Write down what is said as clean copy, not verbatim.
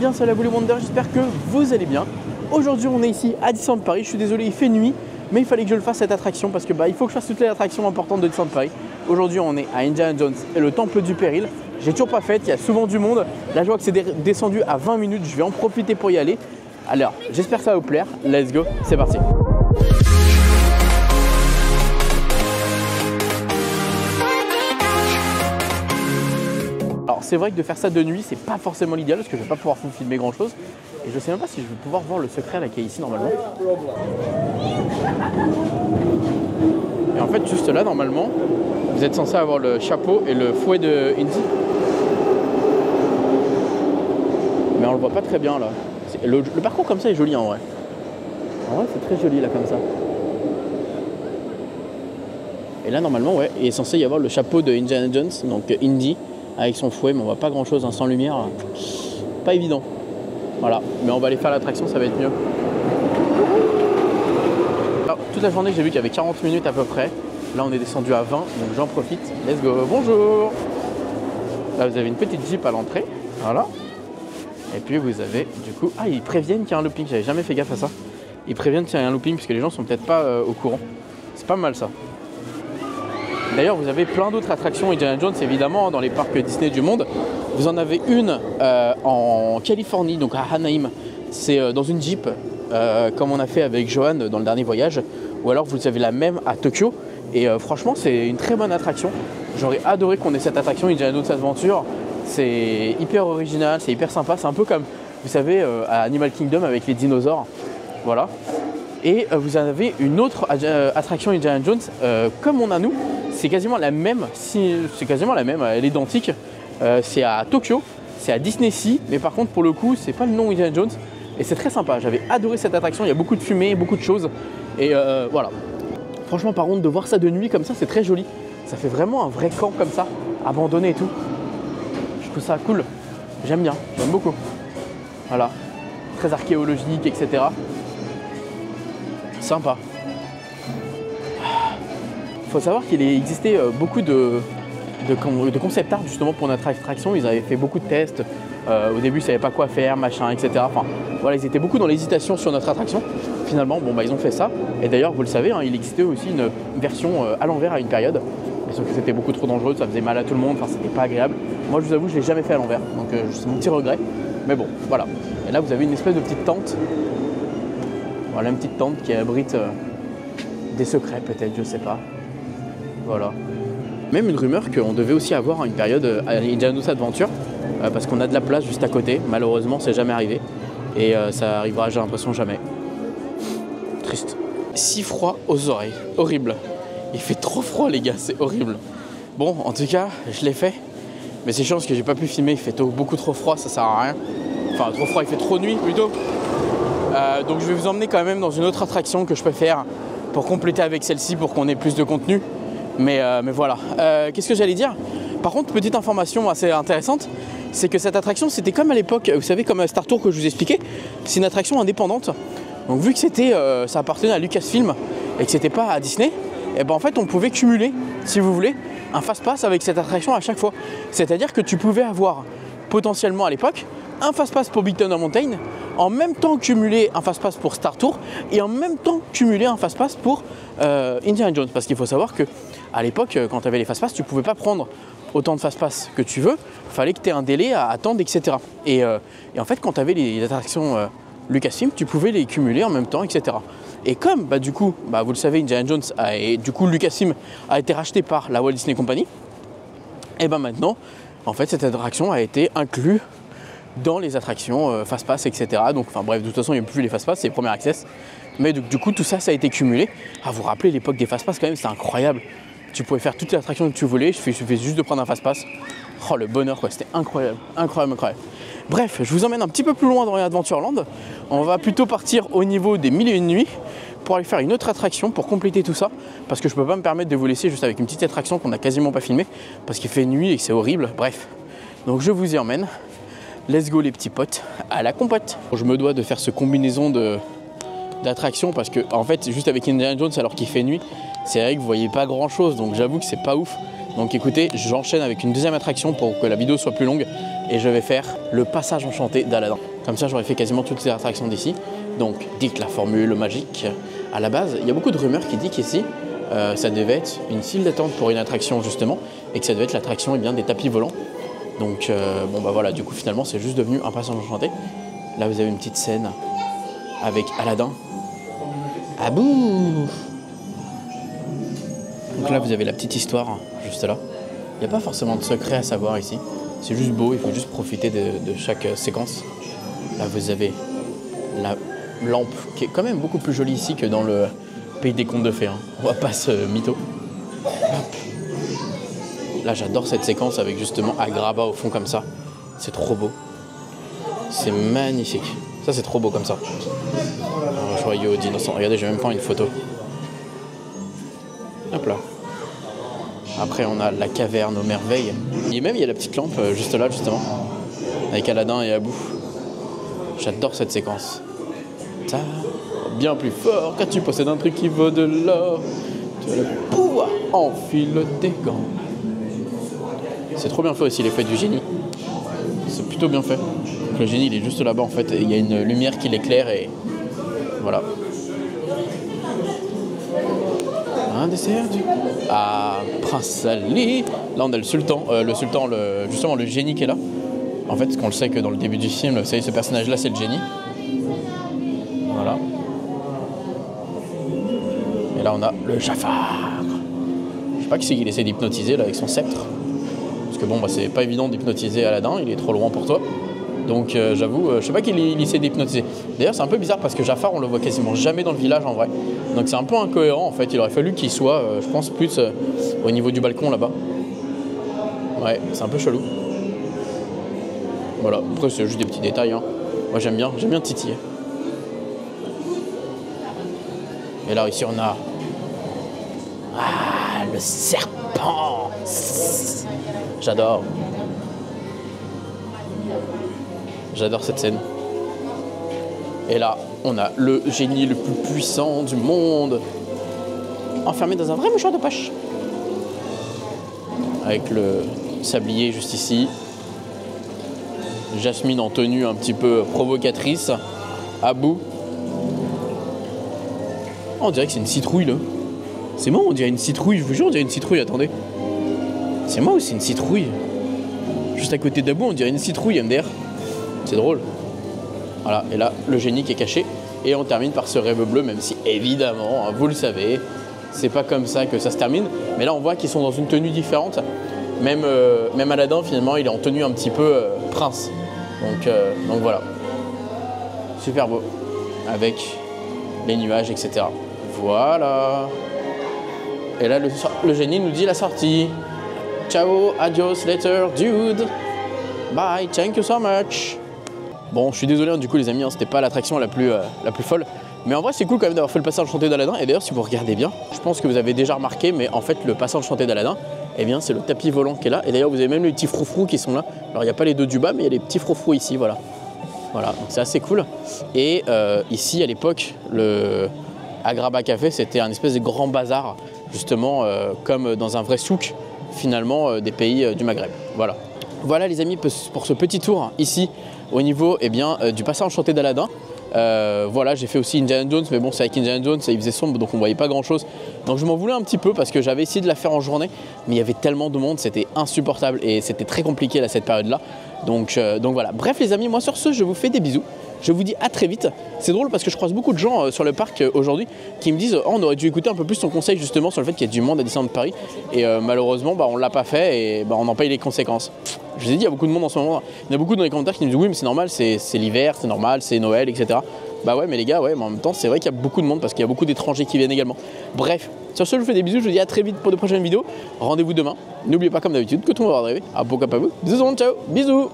bien, salut à vous les Wonders, j'espère que vous allez bien. Aujourd'hui on est ici à Disneyland Paris, je suis désolé il fait nuit, mais il fallait que je le fasse cette attraction parce que il faut que je fasse toutes les attractions importantes de Disneyland Paris. Aujourd'hui on est à Indiana Jones et le Temple du Péril. J'ai toujours pas fait, il y a souvent du monde. Là je vois que c'est descendu à 20 minutes, je vais en profiter pour y aller. Alors j'espère que ça va vous plaire, let's go, c'est parti. Alors c'est vrai que de faire ça de nuit c'est pas forcément l'idéal parce que je vais pas pouvoir vous filmer grand chose et je sais même pas si je vais pouvoir voir le secret là qui est ici normalement. Et en fait juste là normalement vous êtes censé avoir le chapeau et le fouet de Indy. Mais on le voit pas très bien là. Le parcours comme ça est joli en vrai. En vrai c'est très joli là comme ça. Et là normalement ouais il est censé y avoir le chapeau de Indiana Jones, donc Indy. Avec son fouet, mais on voit pas grand chose, hein, sans lumière, pas évident. Voilà, mais on va aller faire l'attraction, ça va être mieux. Alors, toute la journée, j'ai vu qu'il y avait 40 minutes à peu près. Là, on est descendu à 20, donc j'en profite. Let's go, bonjour. Là, vous avez une petite Jeep à l'entrée, voilà. Et puis, vous avez, du coup, ah, ils préviennent qu'il y a un looping, j'avais jamais fait gaffe à ça. Ils préviennent qu'il y a un looping, puisque les gens sont peut-être pas au courant. C'est pas mal ça. D'ailleurs, vous avez plein d'autres attractions Indiana Jones, évidemment, dans les parcs Disney du monde. Vous en avez une en Californie, donc à Anaheim. C'est dans une Jeep, comme on a fait avec Johan dans le dernier voyage. Ou alors, vous avez la même à Tokyo. Et franchement, c'est une très bonne attraction. J'aurais adoré qu'on ait cette attraction Indiana Jones Adventure. C'est hyper original, c'est hyper sympa. C'est un peu comme, vous savez, à Animal Kingdom avec les dinosaures. Voilà. Et vous avez une autre attraction Indiana Jones, comme on a nous. C'est quasiment la même, elle est identique. C'est à Tokyo, c'est à Disney Sea, mais par contre pour le coup c'est pas le nom Indiana Jones et c'est très sympa. J'avais adoré cette attraction, il y a beaucoup de fumée, beaucoup de choses et voilà. Franchement par contre de voir ça de nuit comme ça c'est très joli. Ça fait vraiment un vrai camp comme ça, abandonné et tout. Je trouve ça cool, j'aime bien, j'aime beaucoup. Voilà, très archéologique etc. Sympa. Il faut savoir qu'il existait beaucoup de concept art justement pour notre attraction. Ils avaient fait beaucoup de tests. Au début, ils ne savaient pas quoi faire, machin, etc. Enfin, voilà, ils étaient beaucoup dans l'hésitation sur notre attraction. Finalement, bon, bah, ils ont fait ça. Et d'ailleurs, vous le savez, hein, il existait aussi une version à l'envers à une période. Mais sauf que c'était beaucoup trop dangereux, ça faisait mal à tout le monde. Enfin, c'était pas agréable. Moi, je vous avoue, je ne l'ai jamais fait à l'envers. Donc, c'est mon petit regret. Mais bon, voilà. Et là, vous avez une espèce de petite tente. Voilà, une petite tente qui abrite des secrets, peut-être, je sais pas. Voilà. Même une rumeur qu'on devait aussi avoir une période à Indiana Jones Adventure parce qu'on a de la place juste à côté. Malheureusement, c'est jamais arrivé. Et ça arrivera, j'ai l'impression, jamais. Triste. Si froid aux oreilles. Horrible. Il fait trop froid, les gars, c'est horrible. Bon, en tout cas, je l'ai fait. Mais c'est chiant parce que j'ai pas pu filmer. Il fait beaucoup trop froid, ça sert à rien. Enfin, trop froid, il fait trop nuit plutôt. Donc je vais vous emmener quand même dans une autre attraction que je peux faire pour compléter avec celle-ci pour qu'on ait plus de contenu. Mais voilà. Qu'est-ce que j'allais dire? Par contre, petite information assez intéressante, c'est que cette attraction, c'était comme à l'époque, vous savez, comme Star Tours que je vous expliquais, c'est une attraction indépendante. Donc vu que c'était, ça appartenait à Lucasfilm et que c'était pas à Disney, et ben en fait, on pouvait cumuler, si vous voulez, un fast-pass avec cette attraction à chaque fois. C'est-à-dire que tu pouvais avoir potentiellement à l'époque un fast-pass pour Big Thunder Mountain, en même temps cumuler un fast-pass pour Star Tours et en même temps cumuler un fast-pass pour Indiana Jones. Parce qu'il faut savoir que à l'époque, quand tu avais les fast-pass, tu ne pouvais pas prendre autant de fast-pass que tu veux. Il fallait que tu aies un délai à attendre, etc. Et en fait, quand tu avais les attractions Lucasfilm, tu pouvais les cumuler en même temps, etc. Et comme, du coup, vous le savez, Indiana Jones et du coup Lucasfilm a été racheté par la Walt Disney Company, et maintenant, en fait, cette attraction a été inclue dans les attractions fast-pass, etc. Donc, enfin bref, de toute façon, il n'y a plus les fast-pass, c'est Premier Access. Mais du coup, tout ça, ça a été cumulé. Ah, vous vous rappelez l'époque des fast-pass quand même, c'était incroyable. Tu pouvais faire toutes les attractions que tu voulais, il suffisait juste de prendre un fast-pass. Oh, le bonheur, quoi, c'était incroyable, incroyable, incroyable. Bref, je vous emmène un petit peu plus loin dans Adventureland. On va plutôt partir au niveau des 1001 nuits pour aller faire une autre attraction pour compléter tout ça. Parce que je peux pas me permettre de vous laisser juste avec une petite attraction qu'on n'a quasiment pas filmée parce qu'il fait nuit et que c'est horrible. Bref, donc je vous y emmène. Let's go les petits potes, à la compote. Je me dois de faire ce combinaison d'attractions parce que en fait juste avec Indiana Jones alors qu'il fait nuit, c'est vrai que vous voyez pas grand chose, donc j'avoue que c'est pas ouf. Donc écoutez, j'enchaîne avec une deuxième attraction pour que la vidéo soit plus longue et je vais faire le passage enchanté d'Aladin. Comme ça, j'aurais fait quasiment toutes les attractions d'ici. Donc, dites la formule magique. À la base, il y a beaucoup de rumeurs qui disent qu'ici, ça devait être une file d'attente pour une attraction justement, et que ça devait être l'attraction des tapis volants. Donc, bon bah voilà, du coup finalement, c'est juste devenu un passage enchanté. Là, vous avez une petite scène avec Aladdin. Abou! Donc là, vous avez la petite histoire, juste là. Il n'y a pas forcément de secret à savoir ici. C'est juste beau, il faut juste profiter de chaque séquence. Là, vous avez la lampe qui est quand même beaucoup plus jolie ici que dans le pays des contes de fées. Hein. On va pas se mytho. Là, j'adore cette séquence avec justement Agrabah au fond comme ça. C'est trop beau. C'est magnifique. Ça, c'est trop beau comme ça. Un joyau d'innocent. Regardez, j'ai même pas une photo. Hop là. Après, on a la caverne aux merveilles. Et même, il y a la petite lampe juste là, justement. Avec Aladdin et Abou. J'adore cette séquence. Ça, bien plus fort, quand tu possèdes un truc qui vaut de l'or. Tu as le pouvoir, enfile tes gants. C'est trop bien fait aussi, l'effet du génie. C'est plutôt bien fait. Donc, le génie, il est juste là-bas, en fait. Et il y a une lumière qui l'éclaire et... Voilà. Un dessert du... Ah, Prince Ali. Là, on a le sultan. Justement, le génie qui est là. En fait, on le sait que dans le début du film, vous savez, ce personnage-là, c'est le génie. Voilà. Et là, on a le Jafar. Je sais pas qui c'est qu'il essaie d'hypnotiser là avec son sceptre. Parce que bon, bah, c'est pas évident d'hypnotiser Aladdin, il est trop loin pour toi. Donc j'avoue, je sais pas qu'il essaie d'hypnotiser. D'ailleurs, c'est un peu bizarre parce que Jafar, on le voit quasiment jamais dans le village en vrai. Donc c'est un peu incohérent en fait. Il aurait fallu qu'il soit, je pense, plus au niveau du balcon là-bas. Ouais, c'est un peu chelou. Voilà, après c'est juste des petits détails. Hein. Moi j'aime bien titiller. Et là ici on a... Ah, le serpent. J'adore. J'adore cette scène. Et là, on a le génie le plus puissant du monde, enfermé dans un vrai mouchoir de poche. Avec le sablier juste ici. Jasmine en tenue un petit peu provocatrice. Abou. Oh, on dirait que c'est une citrouille là. C'est moi, on dirait une citrouille, je vous jure, on dirait une citrouille, attendez. C'est moi ou c'est une citrouille? Juste à côté d'Abou, on dirait une citrouille, MDR. C'est drôle. Voilà, et là, le génie qui est caché. Et on termine par ce rêve bleu, même si, évidemment, vous le savez, c'est pas comme ça que ça se termine. Mais là, on voit qu'ils sont dans une tenue différente. Même Aladdin, finalement, il est en tenue un petit peu prince. Donc voilà. Super beau. Avec les nuages, etc. Voilà. Et là, le génie nous dit la sortie. Ciao, adios, later, dude. Bye, thank you so much. Bon, je suis désolé, hein, du coup, les amis, hein, c'était pas l'attraction la plus folle. Mais en vrai, c'est cool quand même d'avoir fait le passage enchanté d'Aladdin. Et d'ailleurs, si vous regardez bien, je pense que vous avez déjà remarqué, mais en fait, le passage enchanté d'Aladdin, eh bien, c'est le tapis volant qui est là. Et d'ailleurs, vous avez même les petits froufrous qui sont là. Alors, il n'y a pas les deux du bas, mais il y a les petits froufrous ici, voilà. Voilà, donc c'est assez cool. Et ici, à l'époque, le Agrabah Café, c'était un espèce de grand bazar, justement, comme dans un vrai souk, finalement, des pays du Maghreb. Voilà. Voilà, les amis, pour ce petit tour ici, au niveau du passage enchanté d'Aladdin. Voilà, j'ai fait aussi Indiana Jones, mais bon, c'est avec Indiana Jones, il faisait sombre, donc on voyait pas grand chose. Donc je m'en voulais un petit peu parce que j'avais essayé de la faire en journée, mais il y avait tellement de monde, c'était insupportable et c'était très compliqué là, cette période-là. Donc voilà. Bref, les amis, moi sur ce, je vous fais des bisous. Je vous dis à très vite. C'est drôle parce que je croise beaucoup de gens sur le parc aujourd'hui qui me disent oh, on aurait dû écouter un peu plus ton conseil justement sur le fait qu'il y a du monde à Disneyland Paris. Et malheureusement, bah, on l'a pas fait et bah, on en paye les conséquences. Je vous ai dit, il y a beaucoup de monde en ce moment. Il y en a beaucoup dans les commentaires qui me disent oui, mais c'est normal, c'est l'hiver, c'est normal, c'est Noël, etc. Bah ouais, mais les gars, ouais, mais en même temps, c'est vrai qu'il y a beaucoup de monde parce qu'il y a beaucoup d'étrangers qui viennent également. Bref, sur ce, je vous fais des bisous. Je vous dis à très vite pour de prochaines vidéos. Rendez-vous demain. N'oubliez pas, comme d'habitude, que tout le monde va rêver. Ah, pourquoi pas vous. Bisous, ciao, bisous.